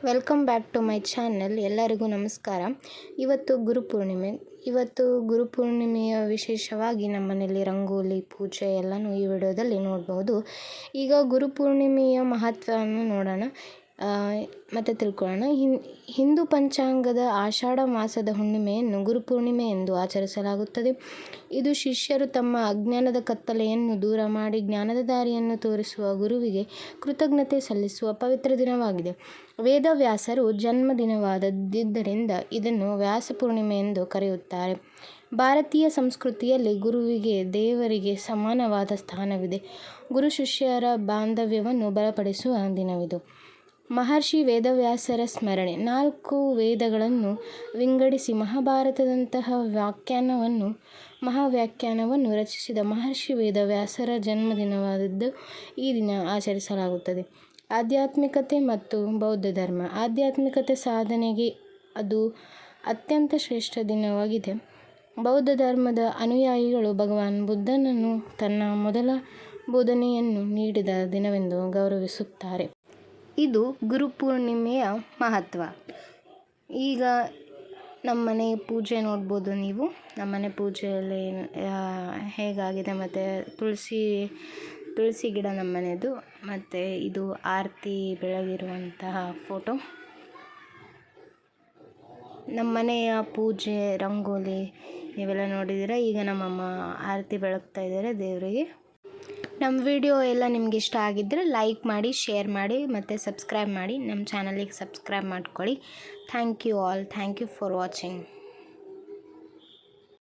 Welcome back to my channel. ಎಲ್ಲರಿಗೂ ನಮಸ್ಕಾರ. ಇವತ್ತು ಗುರುಪೂರ್ಣಿಮೆಯ ವಿಶೇಷವಾಗಿ ನಮ್ಮನೇಲಿ ರಂಗೋಲಿ ಪೂಜೆ ಎಲ್ಲನೂ ಈ ವಿಡಿಯೋದಲ್ಲಿ ನೋಡ್ಬೋದು. ಈಗ ಗುರುಪೂರ್ಣಿಮೆಯ ಮಹತ್ವವನ್ನು ನೋಡೋಣ ಮತ್ತು ತಿಳ್ಕೊಳ್ಳೋಣ. ಹಿಂದೂ ಪಂಚಾಂಗದ ಆಷಾಢ ಮಾಸದ ಹುಣ್ಣಿಮೆಯನ್ನು ಗುರುಪೂರ್ಣಿಮೆ ಎಂದು ಆಚರಿಸಲಾಗುತ್ತದೆ. ಇದು ಶಿಷ್ಯರು ತಮ್ಮ ಅಜ್ಞಾನದ ಕತ್ತಲೆಯನ್ನು ದೂರ ಮಾಡಿ ಜ್ಞಾನದ ದಾರಿಯನ್ನು ತೋರಿಸುವ ಗುರುವಿಗೆ ಕೃತಜ್ಞತೆ ಸಲ್ಲಿಸುವ ಪವಿತ್ರ ದಿನವಾಗಿದೆ. ವೇದವ್ಯಾಸರು ಜನ್ಮದಿನವಾದ್ದರಿಂದ ಇದನ್ನು ವ್ಯಾಸ ಪೂರ್ಣಿಮೆ ಎಂದು ಕರೆಯುತ್ತಾರೆ. ಭಾರತೀಯ ಸಂಸ್ಕೃತಿಯಲ್ಲಿ ಗುರುವಿಗೆ ದೇವರಿಗೆ ಸಮಾನವಾದ ಸ್ಥಾನವಿದೆ. ಗುರು ಶಿಷ್ಯರ ಬಾಂಧವ್ಯವನ್ನು ಬಲಪಡಿಸುವ ದಿನವಿದು. ಮಹರ್ಷಿ ವೇದವ್ಯಾಸರ ಸ್ಮರಣೆ. 4 ವೇದಗಳನ್ನು ವಿಂಗಡಿಸಿ ಮಹಾಭಾರತದಂತಹ ಮಹಾವ್ಯಾಖ್ಯಾನವನ್ನು ರಚಿಸಿದ ಮಹರ್ಷಿ ವೇದವ್ಯಾಸರ ಜನ್ಮದಿನವಾದದ್ದು ಈ ದಿನ ಆಚರಿಸಲಾಗುತ್ತದೆ. ಆಧ್ಯಾತ್ಮಿಕತೆ ಮತ್ತು ಬೌದ್ಧ ಧರ್ಮ. ಆಧ್ಯಾತ್ಮಿಕತೆ ಸಾಧನೆಗೆ ಅದು ಅತ್ಯಂತ ಶ್ರೇಷ್ಠ ದಿನವಾಗಿದೆ. ಬೌದ್ಧ ಧರ್ಮದ ಅನುಯಾಯಿಗಳು ಭಗವಾನ್ ಬುದ್ಧನನ್ನು ತನ್ನ ಮೊದಲ ಬೋಧನೆಯನ್ನು ನೀಡಿದ ದಿನವೆಂದು ಗೌರವಿಸುತ್ತಾರೆ. ಇದು ಗುರುಪೂರ್ಣಿಮೆಯ ಮಹತ್ವ. ಈಗ ನಮ್ಮನೆ ಪೂಜೆ ನೋಡ್ಬೋದು ನೀವು. ನಮ್ಮನೆ ಪೂಜೆಯಲ್ಲಿ ಹೇಗಾಗಿದೆ ಮತ್ತು ತುಳಸಿ ಗಿಡ ನಮ್ಮನೆಯದು. ಮತ್ತು ಇದು ಆರತಿ ಬೆಳಗಿರುವಂತಹ ಫೋಟೋ. ನಮ್ಮನೆಯ ಪೂಜೆ ರಂಗೋಲಿ ಇವೆಲ್ಲ ನೋಡಿದ್ದೀರ. ಈಗ ನಮ್ಮಮ್ಮ ಆರತಿ ಬೆಳಗ್ತಾ ಇದ್ದಾರೆ ದೇವರಿಗೆ. ನಮ್ಮ ವಿಡಿಯೋ ಎಲ್ಲ ನಿಮ್ಗೆ ಇಷ್ಟ ಆಗಿದ್ದರೆ ಲೈಕ್ ಮಾಡಿ, ಶೇರ್ ಮಾಡಿ ಮತ್ತು ಸಬ್ಸ್ಕ್ರೈಬ್ ಮಾಡಿ. ನಮ್ಮ ಚಾನಲಿಗೆ ಸಬ್ಸ್ಕ್ರೈಬ್ ಮಾಡ್ಕೊಳ್ಳಿ. Thank you all. Thank you for watching.